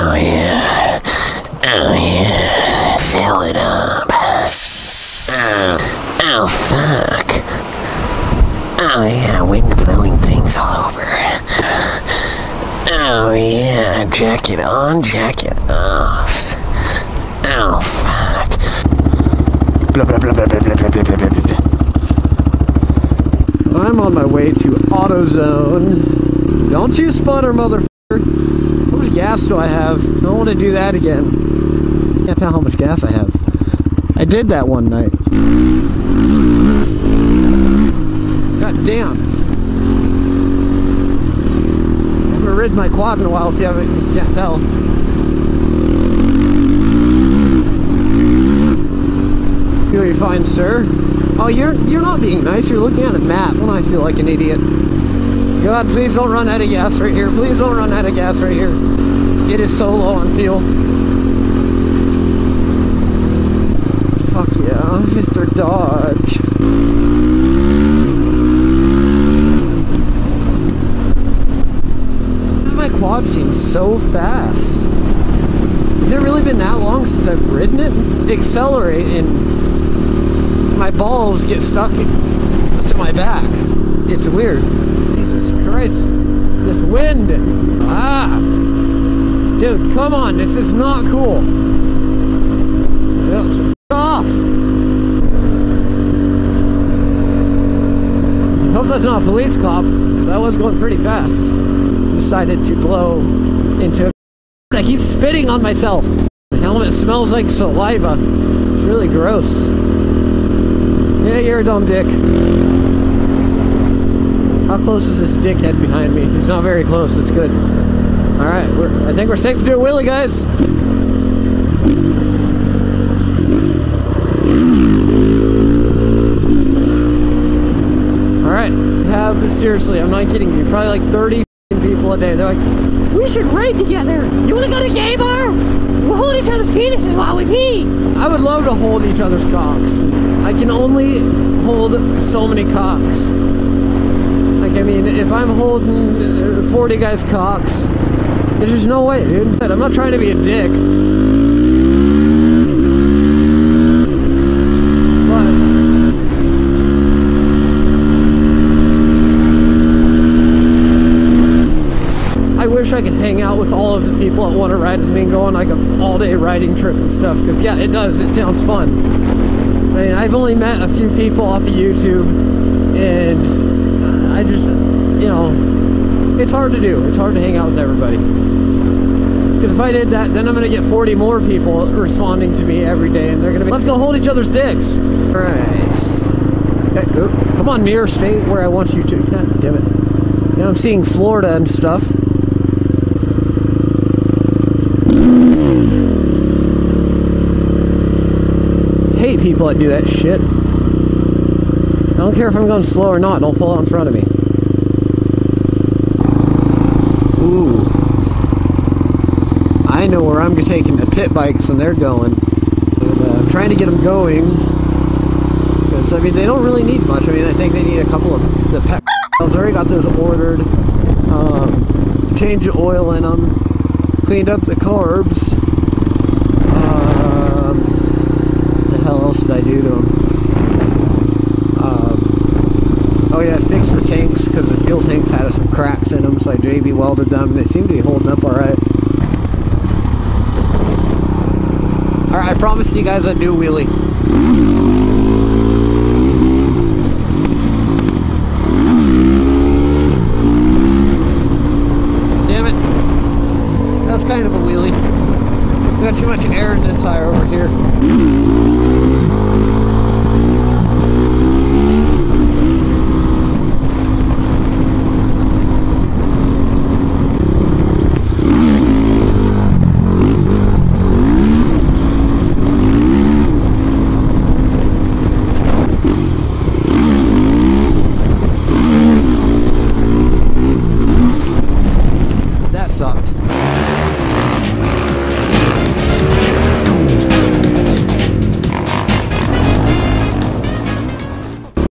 Oh yeah. Oh yeah. Fill it up. Oh fuck. Oh yeah, wind blowing things all over. Oh yeah, jacket on, jacket off. Oh fuck. Blah blah blah blah blah blah blah blah blah blah. I'm on my way to AutoZone. Don't you sputter, motherfucker. How much gas do I have? I don't want to do that again. Can't tell how much gas I have. I did that one night. God damn. I haven't ridden my quad in a while if you can't tell. You're fine, sir. Oh, you're not being nice. You're looking at a map. When I feel like an idiot. God, please don't run out of gas right here. Please don't run out of gas right here. It is so low on fuel. Fuck yeah, Mr. Dodge. My quad seems so fast. Has it really been that long since I've ridden it? Accelerate and my balls get stuck to my back. It's weird. Jesus Christ. This wind. Ah. Dude, come on. This is not cool. F off. Hope that's not a police cop. That was going pretty fast. Decided to blow into. I keep spitting on myself. The helmet smells like saliva. It's really gross. Yeah, you're a dumb dick. How close is this dickhead behind me? He's not very close. It's good. All right, I think we're safe to do a wheelie, guys. All right, seriously, I'm not kidding you. Probably like 30 people a day. They're like, we should ride together. You want to go to gay bar? We'll hold each other's penises while we pee. I would love to hold each other's cocks. I can only hold so many cocks. Like, I mean, if I'm holding 40 guys' cocks, there's just no way, dude. I'm not trying to be a dick. I wish I could hang out with all of the people that want to ride with me and go on like an all-day riding trip and stuff, because yeah, it does. It sounds fun. I mean, I've only met a few people off of YouTube, and I just, you know, it's hard to do. It's hard to hang out with everybody. Because if I did that, then I'm going to get 40 more people responding to me every day, and they're going to be, let's go hold each other's dicks. All right. Okay, come on, mirror, stay where I want you to. God damn it. Now I'm seeing Florida and stuff. Hate people that do that shit. I don't care if I'm going slow or not. Don't pull out in front of me. Ooh. I know where I'm taking the pit bikes when they're going. And, I'm trying to get them going. Because, I mean, they don't really need much. I mean, I think they need a couple of the pet. I've already got those ordered. Changed the oil in them. Cleaned up the carbs. The hell else did I do to them? Oh yeah, I fixed the tanks because the fuel tanks had some cracks in them, so I JB welded them. They seem to be holding up alright. Alright, I promised you guys I'd do a wheelie. Damn it. That's kind of a wheelie. We got too much air in this tire over here.